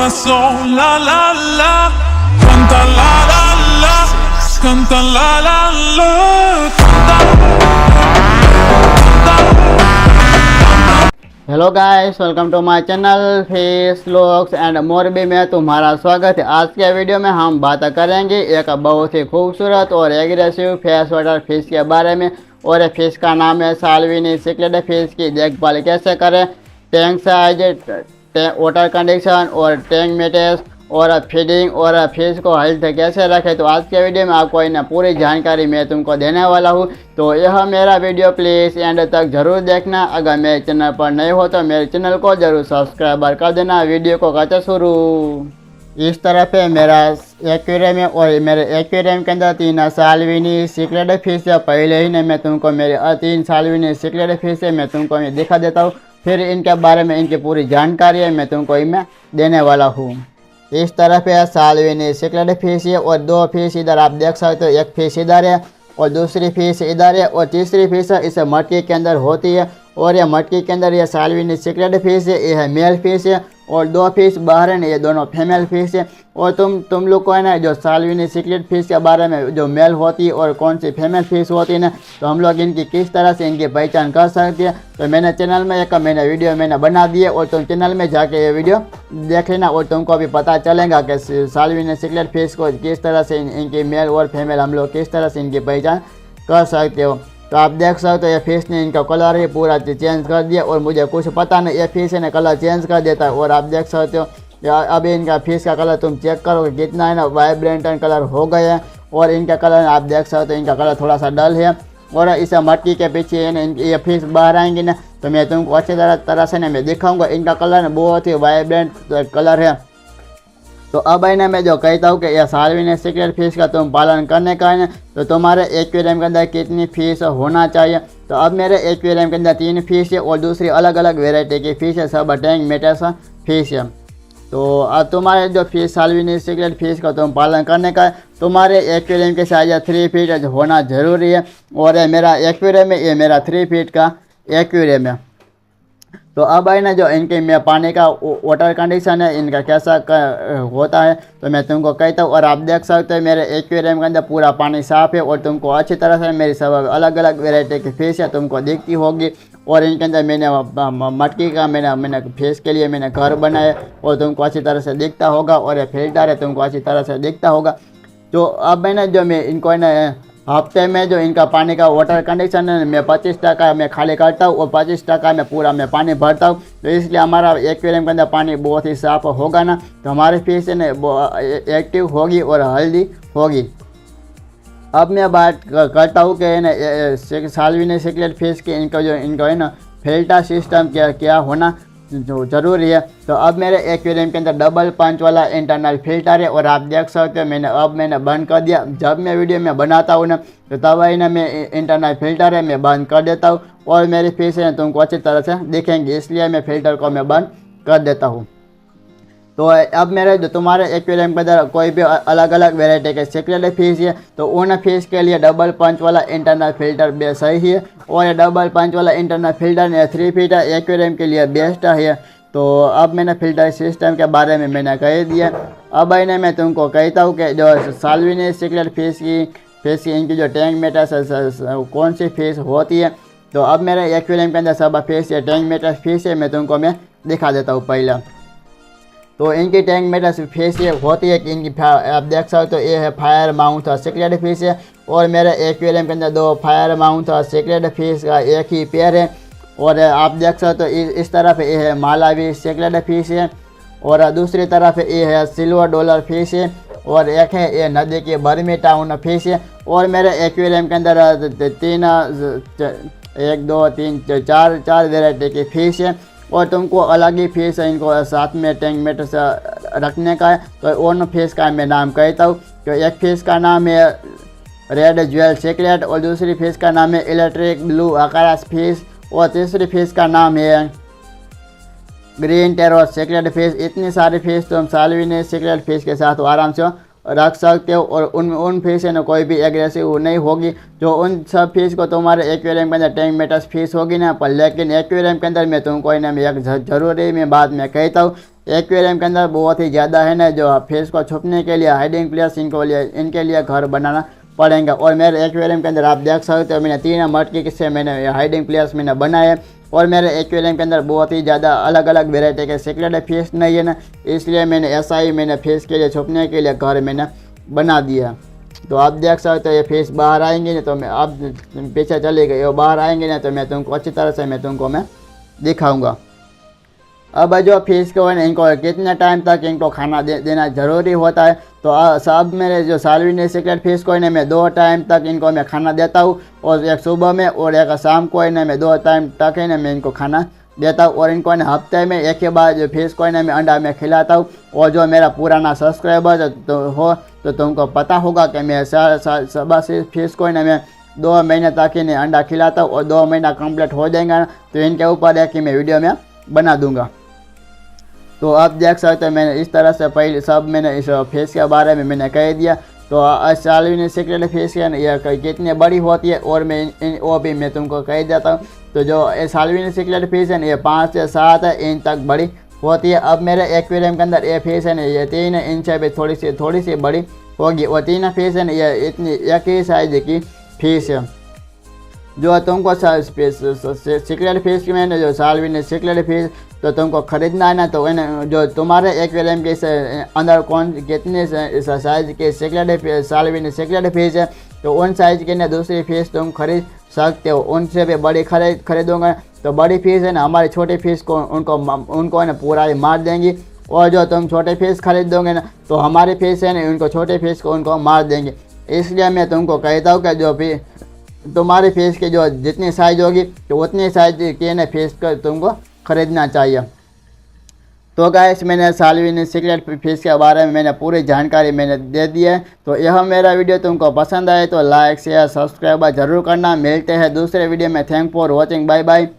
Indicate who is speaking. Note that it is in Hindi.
Speaker 1: corazón, la la la, canta la la la, canta la la la, canta.
Speaker 2: Hello guys, welcome to my channel face looks and Morbi में तुम्हारा स्वागत है। आज के वीडियो में हम बात करेंगे एक बहुत ही खूबसूरत और एग्रेसिव फेस वाटर फिश के बारे में। और ये फिश का नाम है साल्विनी सिक्लेड। फिश की देखभाल कैसे करें, टैंक साइज, वाटर कंडीशन और टैंक मेंटेनेंस और फीडिंग और फिश को हेल्थ कैसे रखें, तो आज के वीडियो में आपको इन पूरी जानकारी मैं तुमको देने वाला हूँ। तो यह मेरा वीडियो प्लीज़ एंड तक ज़रूर देखना। अगर मेरे चैनल पर नए हो तो मेरे चैनल को ज़रूर सब्सक्राइब कर देना। वीडियो को करते शुरू। इस तरफ है मेरा एक्वेरियम है और मेरे एक्वेरियम के अंदर 3 साल्विनी सिक्लेड फिश है। पहले ही ने मैं तुमको मेरे 3 साल्विनी सिक्लेड फिश है मैं तुमको मैं दिखा देता हूँ। फिर इनके बारे में इनकी पूरी जानकारी है मैं तुमको इनमें देने वाला हूँ। इस तरफ है साल्विनी सिक्लेड फिश है और 2 फिश इधर आप देख सकते हो। एक फिश इधर है और दूसरी फिश इधर है और तीसरी फिश इस मटकी के अंदर होती है। और ये मटकी के अंदर ये साल्विनी सिक्लेड फिश है, ये है मेल फिश है और 2 फिश बाहर है, ये दोनों फीमेल फिश है। और तुम लोग को है ना जो साल्विनी सिक्लेड फिश के बारे में जो मेल होती है और कौन सी फीमेल फिश होती है ना, तो हम लोग इनकी किस तरह से इनकी पहचान कर सकते हैं, तो मैंने चैनल में एक वीडियो मैंने बना दिए और तुम चैनल में जाके ये वीडियो देख लेना और तुमको भी पता चलेगा कि साल्विनी सिक्लेड फिश को किस तरह से इनकी मेल और फीमेल हम लोग किस तरह से इनकी पहचान कर सकते हो। तो आप देख सकते हो ये फिश ने इनका कलर ही पूरा चेंज कर दिया और मुझे कुछ पता नहीं, ये फिश ने कलर चेंज कर देता है। और आप देख सकते हो अभी इनका फिश का कलर तुम चेक करो कितना है ना वाइब्रेंट कलर हो गया है। और इनका कलर आप देख सकते हो इनका कलर थोड़ा सा डल है। और इस मटकी के पीछे ये फिश बाहर आएंगी ना, तो मैं तुमको अच्छी तरह से ना मैं दिखाऊंगा। इनका कलर बहुत ही वाइब्रेंट कलर है। तो अब है ना मैं जो कहता हूँ कि यह साल्विनी सिक्लेड फिश का तुम पालन करने का है ना, तो तुम्हारे एक्वेरियम के अंदर कितनी फिश होना चाहिए। तो अब मेरे एक्वेरियम के अंदर 3 फिश है और दूसरी अलग अलग वेराइटी की फिश है, सब टैंक मेंटेनेंस फिश है। तो अब तुम्हारे जो फिश साल्विनी सिक्लेड फिश का तुम पालन करने का है, तुम्हारे एक्वेरियम के साइज 3 फीट होना ज़रूरी है। और ये मेरा एक्वेरियम है, ये मेरा 3 फीट का एक्वेरियम है। तो अब है ना जो इनके में पानी का वाटर कंडीशन है इनका कैसा होता है, तो मैं तुमको कहता हूँ। और आप देख सकते हो मेरे एक्वेरियम के अंदर पूरा पानी साफ़ है और तुमको अच्छी तरह से मेरी सब अलग अलग वेराइटी की फिश है तुमको दिखती होगी। और इनके अंदर मैंने मटकी का मैंने फिश के लिए मैंने घर बनाया और तुमको अच्छी तरह से दिखता होगा। और ये फिल्टर है तुमको अच्छी तरह से दिखता होगा। तो अब है ना जो मैं इनको है ना हफ्ते में जो इनका पानी का वाटर कंडीशन है मैं 25% मैं खाली करता हूँ और 25% मैं पूरा मैं पानी भरता हूँ। तो इसलिए हमारा एक्वेरियम के अंदर पानी बहुत ही साफ होगा ना, तो हमारी फिश ने एक्टिव होगी और हेल्दी होगी। अब मैं बात करता हूँ कि साल्विनी सिक्लेड फिश के इनका है ना फिल्टर सिस्टम क्या होना जो ज़रूरी है। तो अब मेरे एक्वेरियम के अंदर डबल पंच वाला इंटरनल फिल्टर है और आप देख सकते हो मैंने बंद कर दिया। जब मैं वीडियो में बनाता हूँ ना, तो तब ही ना मैं इंटरनल फिल्टर है मैं बंद कर देता हूँ और मेरी फिश है तुमको अच्छी तरह से दिखेंगी, इसलिए मैं फिल्टर को मैं बंद कर देता हूँ। तो अब मेरे जो तुम्हारे एक्वेरियम के अंदर कोई भी अलग अलग वेराइटी के सिक्लेड फिश है, तो उन फिश के लिए डबल पंच वाला इंटरनल फिल्टर सही है। और ये डबल पंच वाला इंटरनल फिल्टर 3 फीट एक्वेरियम के लिए बेस्ट है। तो अब मैंने फिल्टर सिस्टम के बारे में मैंने कह दिया। अब है मैं तुमको कहता हूँ कि जो साल्विनी सिक्लेड फिश की इनकी जो टैंक मेंटेनेंस कौन सी फिश होती है। तो अब मेरे एक्वेरियम के अंदर सब फिश है टैंक मेंटेनेंस फिश है मैं तुमको मैं दिखा देता हूँ पहले। तो इनकी टैंक मेंटेनेंस फिश ये होती है कि इनकी आप देख सकते हो ये है फायर माउथ सिक्लेड फिश है। और मेरे एक्वेरियम के अंदर 2 फायर माउथ सिक्लेड फिश का एक ही पेयर है। और आप देख सकते हो इस तरफ ये है मालावी सिक्लेड फिश है और दूसरी तरफ ये है सिल्वर डॉलर फिश है और एक है ये नदी की बर्मी टाउन फिश है। और मेरे एक्वेरियम के अंदर 4 वेराइटी की फिश है और तुमको अलग ही फिश है इनको साथ में टैंक में रखने का है। तो उन फिश का मैं नाम कहता हूँ। तो एक फिश का नाम है रेड ज्वेल सिक्लेड और दूसरी फिश का नाम है इलेक्ट्रिक ब्लू अकारास फिश और तीसरी फिश का नाम है ग्रीन टेरो सिक्लेड फिश। इतनी सारी फिश तुम साल्विनी सिक्लेड फिश के साथ आराम से रख सकते हो और उन फिश है ना कोई भी एग्रेसिव नहीं होगी। जो उन सब फिश को तुम्हारे एक्वेरियम के अंदर टैंक मेंटेनेंस फिश होगी ना, पर लेकिन एक्वेरियम के अंदर मैं तुमको एक ज़रूरी में बात मैं कहता हूँ एक्वेरियम के अंदर बहुत ही ज़्यादा है ना जो फेस को छुपने के लिए हाइडिंग प्लेस इनके लिए घर बनाना पड़ेगा। और मेरे एक्वेरियम के अंदर आप देख सकते हो मैंने 3 मटकी से मैंने हाइडिंग प्लेस मैंने बनाए। और मेरे एक्वेरियम के अंदर बहुत ही ज़्यादा अलग अलग वेराइटी के सिक्रेट फिश नहीं है ना, इसलिए मैंने ऐसा ही मैंने फिश के लिए छुपने के लिए घर मैंने बना दिया। तो आप देख सकते हो ये फिश बाहर आएंगे ना, तो मैं आप पीछे चले गए, वो बाहर आएंगे ना तो मैं तुमको अच्छी तरह से मैं दिखाऊंगा। अब जो फिश को है ना इनको कितने टाइम तक इनको खाना देना ज़रूरी होता है, तो सब मेरे जो साल्विनी सिक्रेट फिश को है ना मैं 2 टाइम तक इनको मैं खाना देता हूँ, और एक सुबह में और एक शाम को है ना मैं 2 टाइम तक है ना मैं इनको खाना देता हूँ। और इनको है ना हफ्ते में एक ही बार जो फिश को है ना मैं अंडा में खिलाता हूँ। और जो मेरा पुराना सब्सक्राइबर तो तुमको पता होगा कि मैं सब फिश को है ना मैं 2 महीने तक इन्हें अंडा खिलाता हूँ, और 2 महीना कंप्लीट हो जाएगा तो इनके ऊपर एक ही मैं वीडियो में बना दूंगा। तो आप देख सकते हो मैंने इस तरह से पहले सब मैंने इस फिश के बारे में मैंने कह दिया। तो साल्विनी सिक्रेट फिश ये कितनी बड़ी होती है और मैं वो भी मैं तुमको कह देता हूँ। तो जो साल्विनी सिक्रेट फिश है ये 5 से 7 इंच तक बड़ी होती है। अब मेरे एक्वेरियम के अंदर ये फिश है ना ये 3 इंच से भी थोड़ी सी बड़ी होगी, और 3 फिश है ना ये इतनी एक ही साइज की फिश है। जो तुमको सिक्रेट फिश में जो साल्विनी सिक्रेट फिश तो तुमको ख़रीदना है ना, तो जो तुम्हारे एक्वेरियम के अंदर कितने साइज के सिक्रेट साल्विनी सिक्रेट फिश है तो उन साइज के ना दूसरी फिश तुम खरीद सकते हो। उनसे भी बड़ी खरीदोगे तो बड़ी फिश है ना हमारी छोटी फिश को उनको है ना पूरा ही मार देंगी, और जो तुम छोटे फिश खरीदोगे ना तो हमारी फिश है ना उनको छोटे फिश को उनको मार देंगे। इसलिए मैं तुमको कहता हूँ कि जो भी तुम्हारी फिश की जो जितनी साइज होगी तो उतनी साइज की ना फिश को तुमको खरीदना चाहिए। तो गाइस मैंने साल्विनी सिक्रेट फिश के बारे में मैंने पूरी जानकारी मैंने दे दी है। तो यह मेरा वीडियो तुमको पसंद आए तो लाइक शेयर सब्सक्राइब जरूर करना। मिलते हैं दूसरे वीडियो में। Thank for watching, bye bye.